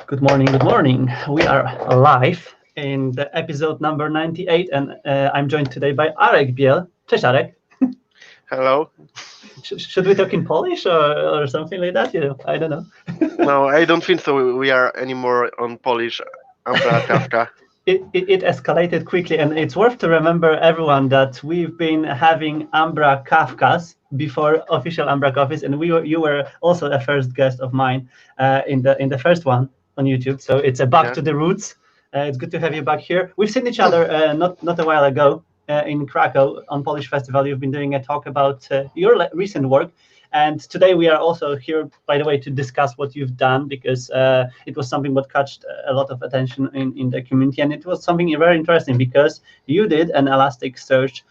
Good morning, good morning. We are live in the episode number 98 and I'm joined today by Arkadiusz Biel. Cześć Arek. Hello. Should we talk in Polish or something like that? I don't know. No, I don't think so. We are anymore on Polish umbraCoffee. It escalated quickly, and it's worth to remember everyone that we've been having Umbra Kafkas before official umbraCoffees, and you were also a first guest of mine in the first one on YouTube. So it's a back to the roots. It's good to have you back here. We've seen each other not a while ago in Krakow on Polish Festival. You've been doing a talk about your recent work. And today we are also here, by the way, to discuss what you've done, because it was something that caught a lot of attention in the community. And it was something very interesting because you did an Elasticsearch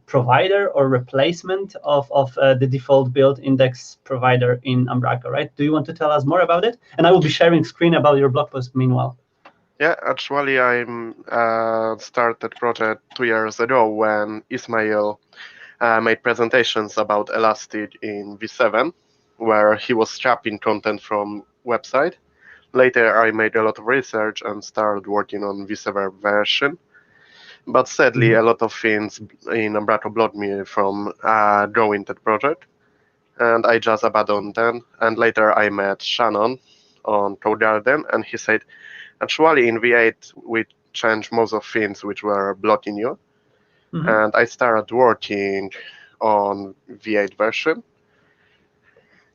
provider or replacement of the default build index provider in Umbraco, right? Do you want to tell us more about it? And I will be sharing screen about your blog post meanwhile. Yeah, actually, I started project 2 years ago when Ismail made presentations about Elastic in V7, where he was scrapping content from website. Later, I made a lot of research and started working on V7 version. But sadly, a lot of things in Umbraco blocked me from going that project, and I just abandoned them. And later, I met Shannon on Code Garden, and he said, actually, in V8, we changed most of things which were blocking you. And I started working on V8 version,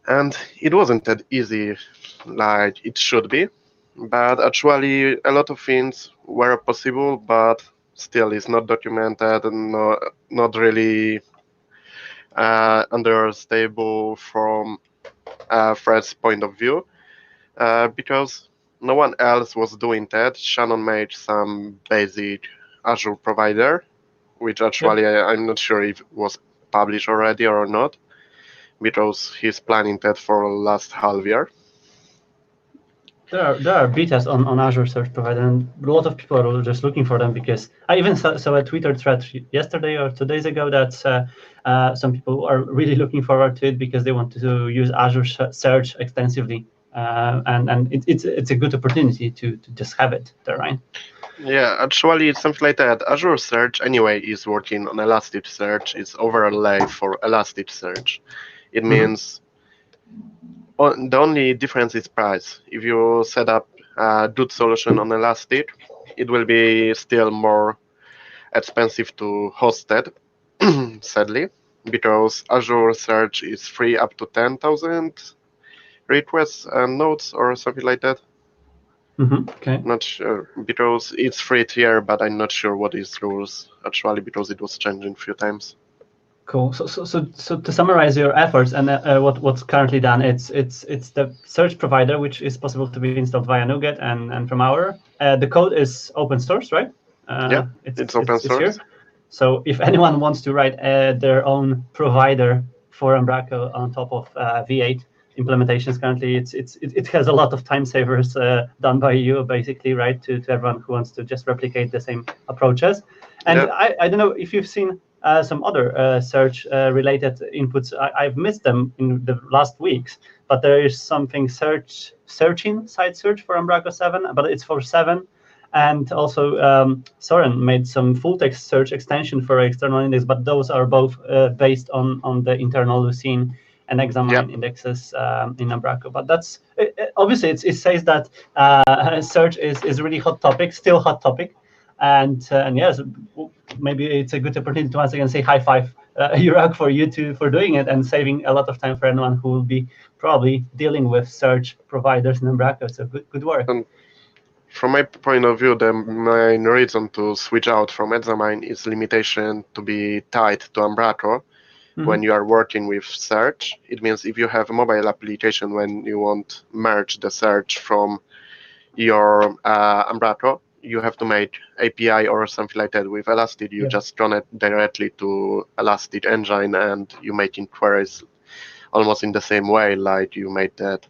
and it wasn't that easy like it should be, but actually a lot of things were possible, but still it's not documented and not really understandable from Fred's point of view, because no one else was doing that. Shannon made some basic Azure provider, which actually I'm not sure if it was published already or not, because he's planning that for last half year. There are betas on Azure Search Provider, and a lot of people are just looking for them, because I even saw a Twitter thread yesterday or 2 days ago that some people are really looking forward to it because they want to use Azure Search extensively, and it's a good opportunity to just have it there, right? Yeah, actually, it's something like that. Azure Search anyway is working on Elasticsearch. It's overlay for Elasticsearch. It means the only difference is price. If you set up a good solution on Elastic, it will be still more expensive to host it, sadly, because Azure Search is free up to 10,000 requests and nodes or something like that. Okay. Not sure, because it's free tier, but I'm not sure what is rules actually, because it was changing a few times. Cool. So to summarize your efforts and what's currently done, it's the search provider, which is possible to be installed via NuGet and from our. The code is open source, right? Yeah, it's open source. Here. So if anyone wants to write their own provider for Umbraco on top of V8 implementations, currently it has a lot of time savers done by you, basically, right? To everyone who wants to just replicate the same approaches. And I don't know if you've seen some other search-related inputs. I've missed them in the last weeks, but there is something searching site search for Umbraco 7, but it's for 7. And also Soren made some full-text search extension for external index, but those are both based on the internal Lucene and Examine indexes in Umbraco. But that's obviously it says that search is really hot topic, still hot topic. And yes, maybe it's a good opportunity to once again say high five, Urag, for you for doing it and saving a lot of time for anyone who will be probably dealing with search providers in Umbraco. So good work. From my point of view, the main reason to switch out from Examine is limitation to be tied to Umbraco. When you are working with search. It means if you have a mobile application, when you want merge the search from your Umbraco, you have to make API or something like that. With Elastic, you just connect directly to Elastic Engine and you making queries almost in the same way like you made that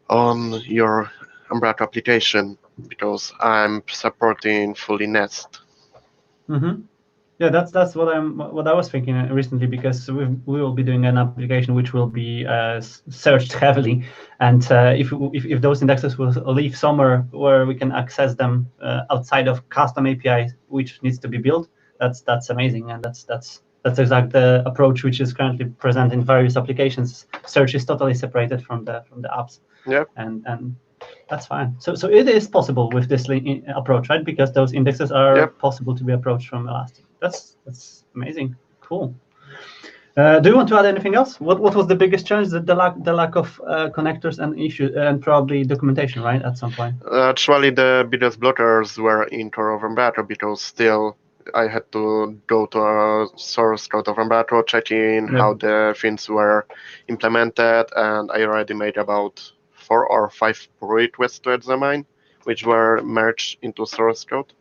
on your Umbraco application, because I'm supporting fully Nest. Yeah, that's what I was thinking recently, because we will be doing an application which will be searched heavily, and if those indexes will live somewhere where we can access them outside of custom API which needs to be built, that's amazing, and that's exact the approach which is currently present in various applications. Search is totally separated from the apps. Yeah. And that's fine. So it is possible with this approach, right? Because those indexes are Yep. possible to be approached from Elastic. That's amazing. Cool. Do you want to add anything else? What was the biggest challenge? The lack of connectors and issues, and probably documentation, right? At some point. Actually, the biggest blockers were in core of Umbraco, because still I had to go to a source code of Umbraco, checking how the things were implemented, and I already made about 4 or 5 pull requests to examine, which were merged into source code.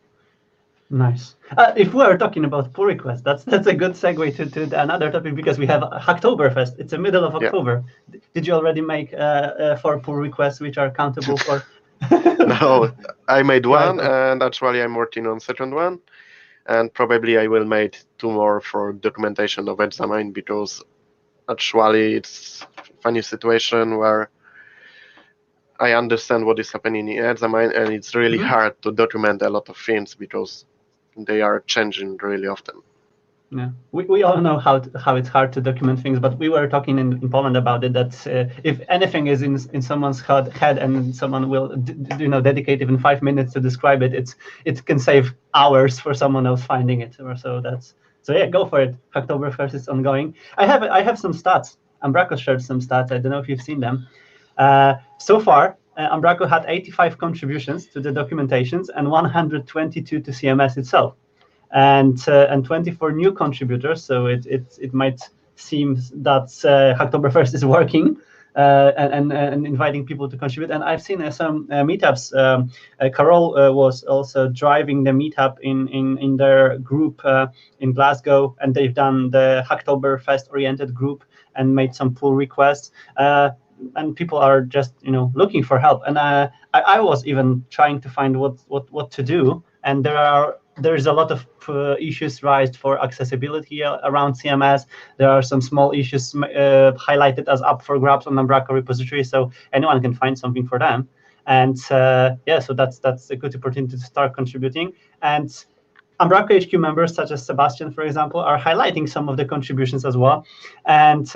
Nice. If we are talking about pull requests, that's a good segue to another topic, because we have Hacktoberfest. It's the middle of October. Yeah. Did you already make 4 pull requests which are countable for? No, I made one, and actually I'm working on second one, and probably I will make 2 more for documentation of examine, because actually it's a funny situation where I understand what is happening in examine, and it's really hard to document a lot of things because they are changing really often. Yeah, we all know how it's hard to document things, but we were talking in Poland about it, that if anything is in someone's head and someone will dedicate even 5 minutes to describe it, it can save hours for someone else finding it. So yeah, go for it. Hacktoberfest is ongoing. I have some stats. Umbraco shared some stats. I don't know if you've seen them. So far, Umbraco had 85 contributions to the documentations and 122 to CMS itself. And 24 new contributors. So it might seem that Hacktoberfest is working and inviting people to contribute. And I've seen some meetups. Carol was also driving the meetup in their group in Glasgow, and they've done the Hacktoberfest oriented group and made some pull requests. And people are just looking for help. And I was even trying to find what to do. And there's a lot of issues raised for accessibility around CMS. There are some small issues highlighted as up for grabs on Umbraco repository, so anyone can find something for them. And yeah, so that's a good opportunity to start contributing. And Umbraco HQ members, such as Sebastian, for example, are highlighting some of the contributions as well. And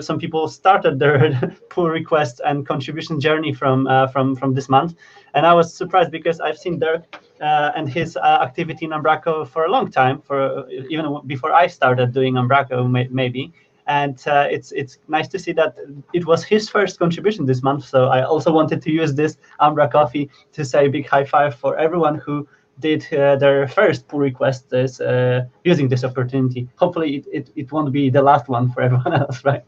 some people started their pull request and contribution journey from this month. And I was surprised, because I've seen Dirk and his activity in Umbraco for a long time, for even before I started doing Umbraco, maybe. And it's nice to see that it was his first contribution this month. So I also wanted to use this umbraCoffee to say a big high five for everyone who did their first pull request is using this opportunity. Hopefully it won't be the last one for everyone else, right?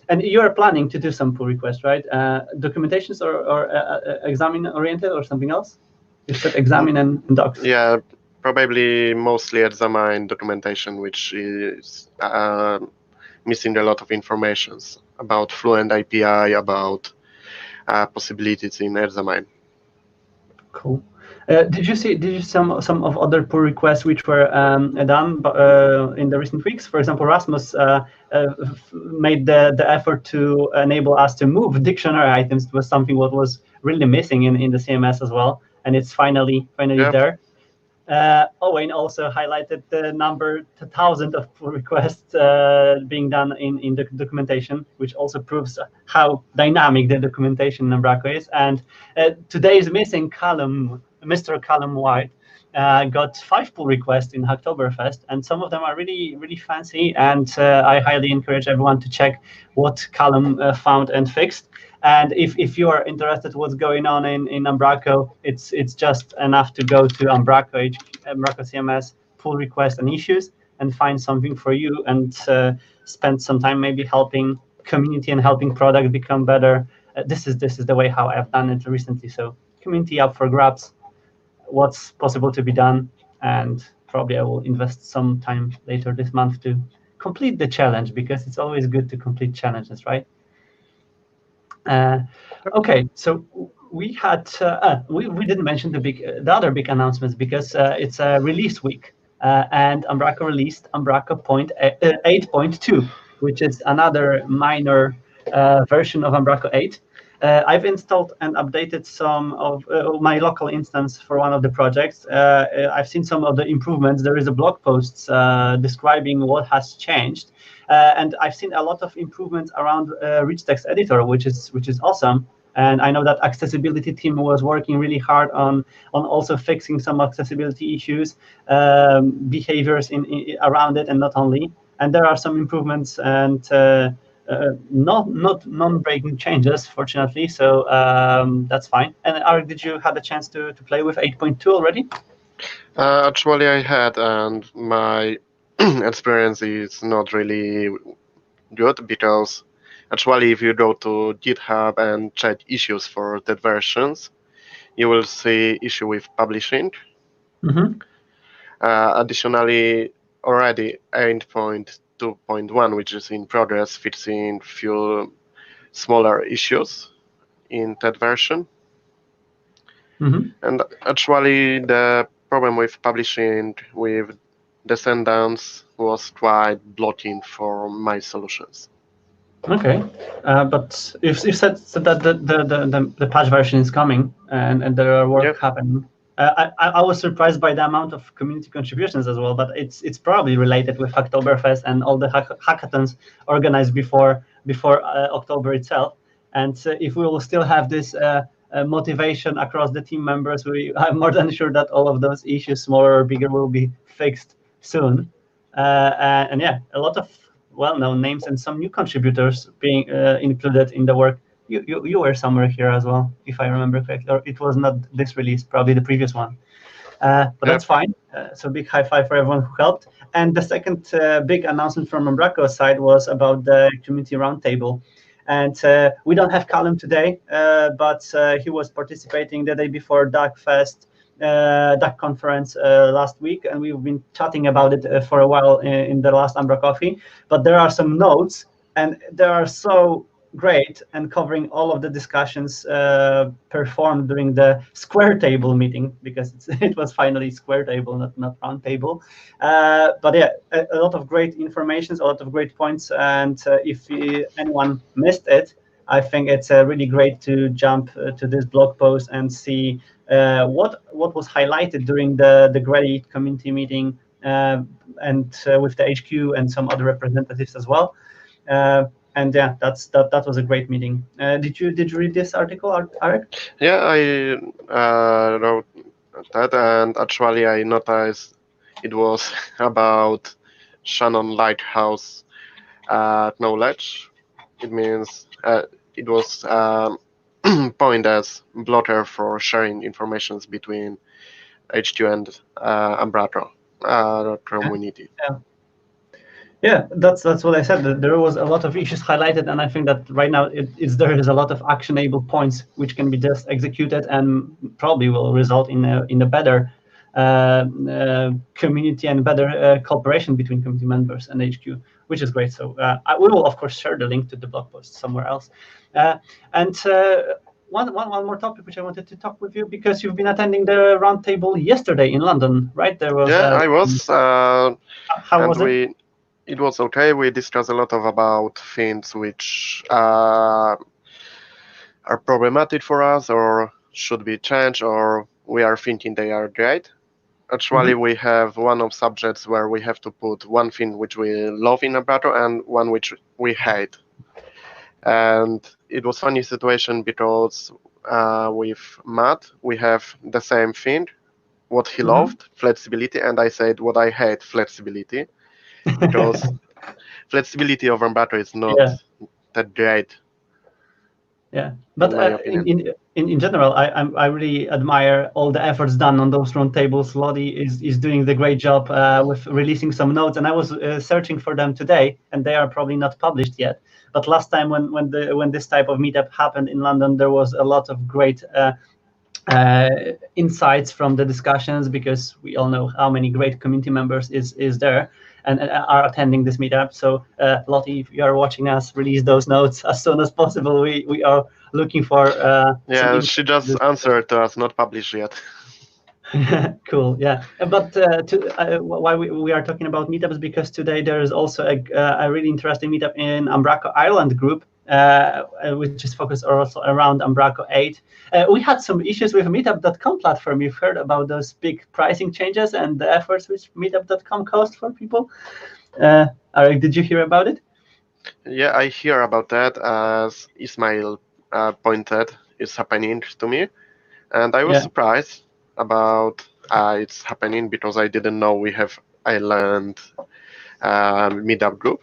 And you are planning to do some pull requests, right? Documentations or examine oriented or something else? You said examine and docs. Yeah, probably mostly examine documentation, which is missing a lot of information about Fluent API, about possibilities in examine. Cool. Did you see some of other pull requests which were done in the recent weeks? For example, Rasmus made the effort to enable us to move dictionary items. It was something what was really missing in the CMS as well, and it's finally there. Owen also highlighted the number 1,000 of pull requests being done in the documentation, which also proves how dynamic the documentation in Umbraco is. And today's missing Callum, Mr. Callum White, got 5 pull requests in Hacktoberfest, and some of them are really, really fancy. And I highly encourage everyone to check what Callum found and fixed. And if you are interested what's going on in Umbraco, it's just enough to go to Umbraco CMS pull request and issues and find something for you, and spend some time maybe helping community and helping product become better. This is the way how I've done it recently. So community up for grabs, what's possible to be done, and probably I will invest some time later this month to complete the challenge, because it's always good to complete challenges, right? Okay, so we had we didn't mention the other big announcements, because it's a release week. and Umbraco released Umbraco 8.2, which is another minor version of Umbraco 8. I've installed and updated some of my local instance for one of the projects. I've seen some of the improvements. There is a blog post describing what has changed, and I've seen a lot of improvements around rich text editor, which is awesome. And I know that accessibility team was working really hard on also fixing some accessibility issues, behaviors around it, and not only. And there are some improvements and not non-breaking changes, fortunately. So that's fine. And Ark, did you have a chance to play with 8.2 already? Actually, I had, and my experience is not really good because actually, if you go to GitHub and check issues for that versions, you will see issue with publishing. Mm-hmm. Additionally, already 8.2.1, which is in progress, fits in few smaller issues in that version. Mm-hmm. And actually, the problem with publishing with Descendants was quite blocking for my solutions. Okay, but if you said that the patch version is coming and there are work happening, I was surprised by the amount of community contributions as well. But it's probably related with Hacktoberfest and all the hackathons organized before October itself. And if we will still have this motivation across the team members, I'm more than sure that all of those issues, smaller or bigger, will be fixed soon. And yeah, a lot of well-known names and some new contributors being included in the work. You were somewhere here as well, if I remember correctly, or it was not this release, probably the previous one. But that's fine. So big high five for everyone who helped. And the second big announcement from Umbraco's side was about the community roundtable. And we don't have Callum today, but he was participating the day before DAC conference last week, and we've been chatting about it for a while in the last umbraCoffee. But there are some notes, and they are so great and covering all of the discussions performed during the square table meeting, because it was finally square table, not round table. But yeah, a lot of great information, a lot of great points, and if anyone missed it, I think it's really great to jump to this blog post and see what was highlighted during the great community meeting and with the HQ and some other representatives as well. And yeah, that was a great meeting. Did you read this article, Arek? Yeah, I wrote that, and actually I noticed it was about Shannon Lighthouse knowledge. It means it was point as blocker for sharing information between HQ and Umbraco community. Yeah, that's what I said. There was a lot of issues highlighted, and I think that right now there is a lot of actionable points which can be just executed and probably will result in a better community and better cooperation between community members and HQ, which is great. So we will of course share the link to the blog post somewhere else. And one more topic which I wanted to talk with you, because you've been attending the roundtable yesterday in London, right? There was. Yeah, I was. How was it? It was okay. We discussed a lot about things which are problematic for us or should be changed, or we are thinking they are great. Actually, we have one of subjects where we have to put one thing which we love in Umbraco and one which we hate. And it was funny situation because with Matt, we have the same thing, what he loved, flexibility, and I said what I hate, flexibility. Because flexibility of Umbraco is not that great. Yeah, but in general, I really admire all the efforts done on those roundtables. Lottie is doing the great job with releasing some notes, and I was searching for them today, and they are probably not published yet. But last time when this type of meetup happened in London, there was a lot of great insights from the discussions, because we all know how many great community members is there and are attending this meetup. So Lottie, if you are watching us, release those notes as soon as possible. We are looking for she just answered to us, not published yet. Cool. Yeah. But why we are talking about meetups, because today there is also a really interesting meetup in Umbraco Ireland group, which is focused also around Umbraco 8. We had some issues with meetup.com platform. You've heard about those big pricing changes and the efforts which meetup.com caused for people. Arik, did you hear about it? Yeah, I hear about that, as Ismail pointed it's happening to me, and I was surprised about it's happening because I didn't know we have Ireland meetup group.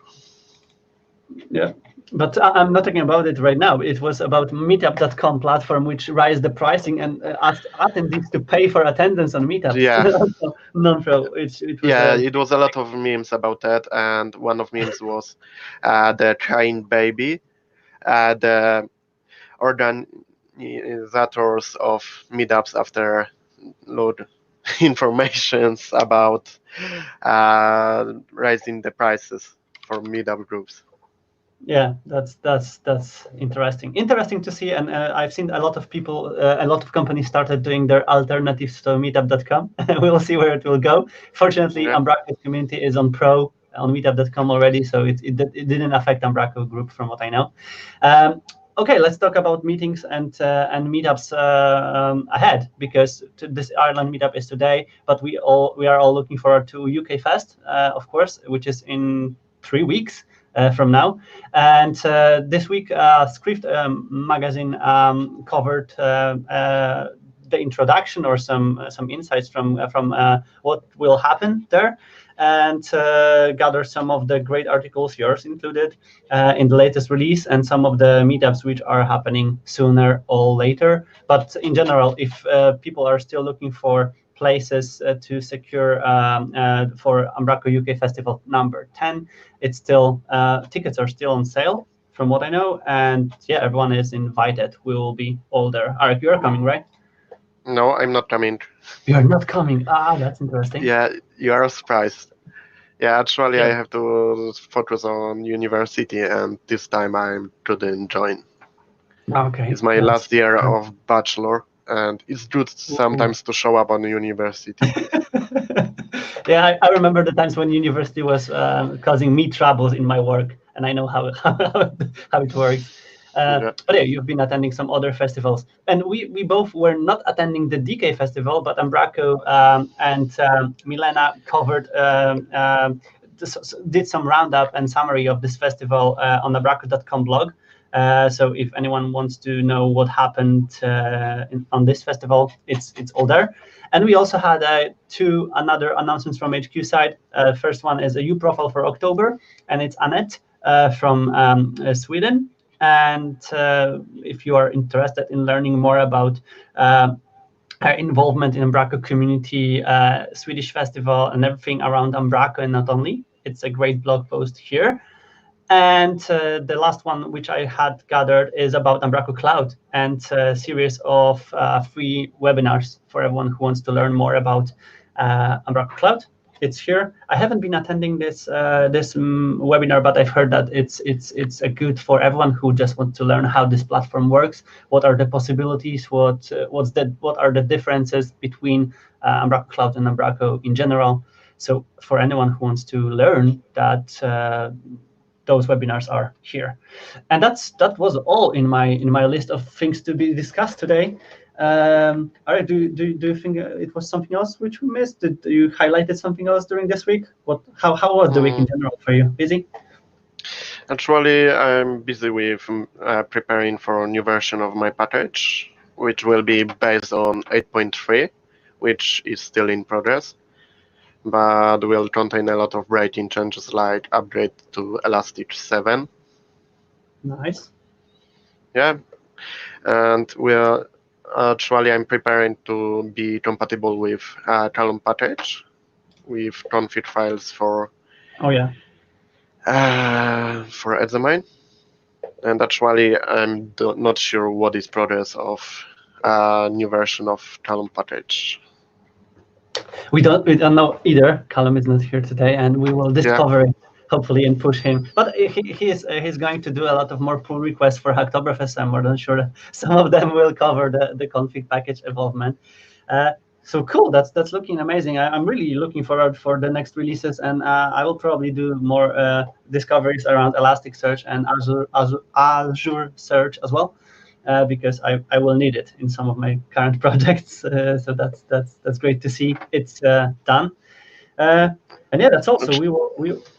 Yeah, but I'm not talking about it right now. It was about meetup.com platform, which raised the pricing and asked attendees to pay for attendance on meetups. Yeah. Non-pro. It was a lot of memes about that, and one of memes was the crying baby, the organizers of meetups after load informations about raising the prices for meetup groups. Yeah, that's interesting. Interesting to see, and I've seen a lot of people, a lot of companies started doing their alternatives to meetup.com. We'll see where it will go. Fortunately, Umbraco's community is on pro on meetup.com already, so it didn't affect Umbraco group from what I know. Okay, let's talk about meetings and meetups ahead, because this Ireland meetup is today, but we are all looking forward to UK Fest, of course, which is in 3 weeks. From now. And this week, Script magazine covered the introduction or some insights from what will happen there, and gather some of the great articles, yours included, in the latest release, and some of the meetups which are happening sooner or later. But in general, if people are still looking for places to secure for Umbraco UK Festival number 10, it's still tickets are still on sale from what I know, and yeah, everyone is invited. We will be all there. Arik, you're coming, right? No, I'm not coming. You're not coming. That's interesting. Yeah, you are surprised. Yeah, actually, I have to focus on university, and this time I couldn't join. Okay. It's my last year of bachelor, and it's good sometimes to show up on university. Yeah, I remember the times when university was causing me troubles in my work, and I know how it works. But yeah, you've been attending some other festivals, and we both were not attending the DK festival, but Umbraco and Milena covered did some roundup and summary of this festival on the umbraco.com blog. So if anyone wants to know what happened on this festival, it's all there. And we also had two another announcements from HQ side. First one is a U profile for October, and it's Annette from Sweden. And if you are interested in learning more about her involvement in Umbraco community, Swedish festival, and everything around Umbraco, and not only, it's a great blog post here. And the last one, which I had gathered, is about Umbraco Cloud and a series of free webinars for everyone who wants to learn more about Umbraco Cloud. It's here. I haven't been attending this webinar, but I've heard that it's a good for everyone who just wants to learn how this platform works. What are the possibilities? What are the differences between Umbraco Cloud and Umbraco in general? So for anyone who wants to learn that. Those webinars are here, and that was all in my list of things to be discussed today. All right, do you think it was something else which we missed? Did you highlighted something else during this week? How was the week in general for you? Busy? Actually, I'm busy with preparing for a new version of my package, which will be based on 8.3, which is still in progress, but will contain a lot of breaking changes like upgrade to Elastic 7. Nice. Yeah, and I'm preparing to be compatible with Callum package with config files for for Examine. And actually, I'm not sure what is progress of new version of Callum package. We don't know either. Callum is not here today, and we will discover it hopefully and push him. But he's going to do a lot of more pull requests for Hacktoberfest. I'm more than sure that some of them will cover the config package involvement. So cool. That's looking amazing. I'm really looking forward for the next releases, and I will probably do more discoveries around Elasticsearch and Azure Search as well, because I will need it in some of my current projects. So that's great to see it's done. And yeah, that's all. So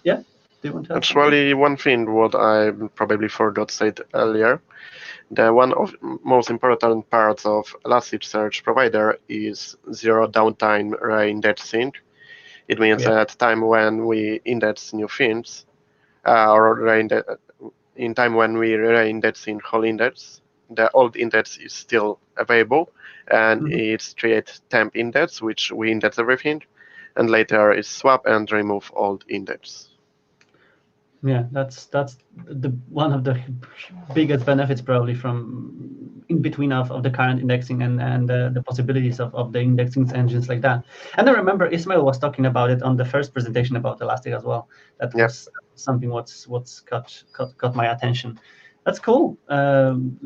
yeah. Do you want to add something? Actually, one thing what I probably forgot to say earlier, the one of most important parts of Elasticsearch provider is zero downtime reindexing. It means at time when we index new things, or in time when we reindexing whole index, the old index is still available, and it's create temp index, which we index everything, and later is swap and remove old index. Yeah, that's the one of the biggest benefits probably from in between of the current indexing and the possibilities of the indexing engines like that. And I remember Ismail was talking about it on the first presentation about Elastic as well. That was something what's caught my attention. That's cool.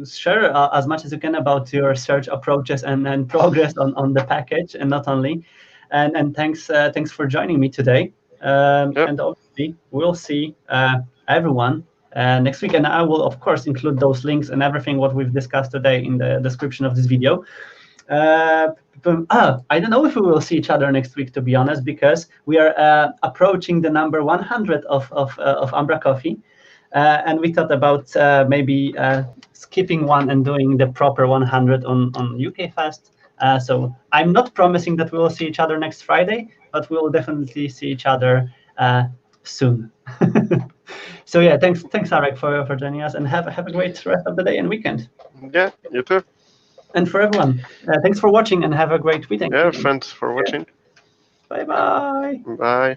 Share as much as you can about your search approaches and progress on the package, and not only. And thanks for joining me today. And obviously, we'll see everyone next week. And I will, of course, include those links and everything what we've discussed today in the description of this video. I don't know if we will see each other next week, to be honest, because we are approaching the number 100 of umbraCoffee. And we thought about maybe skipping one and doing the proper 100 on UK Fest. So I'm not promising that we will see each other next Friday, but we will definitely see each other soon. So yeah, thanks Arek for joining us, and have a great rest of the day and weekend. Yeah, you too. And for everyone, thanks for watching and have a great weekend. Yeah, thanks for watching. Bye-bye. Bye.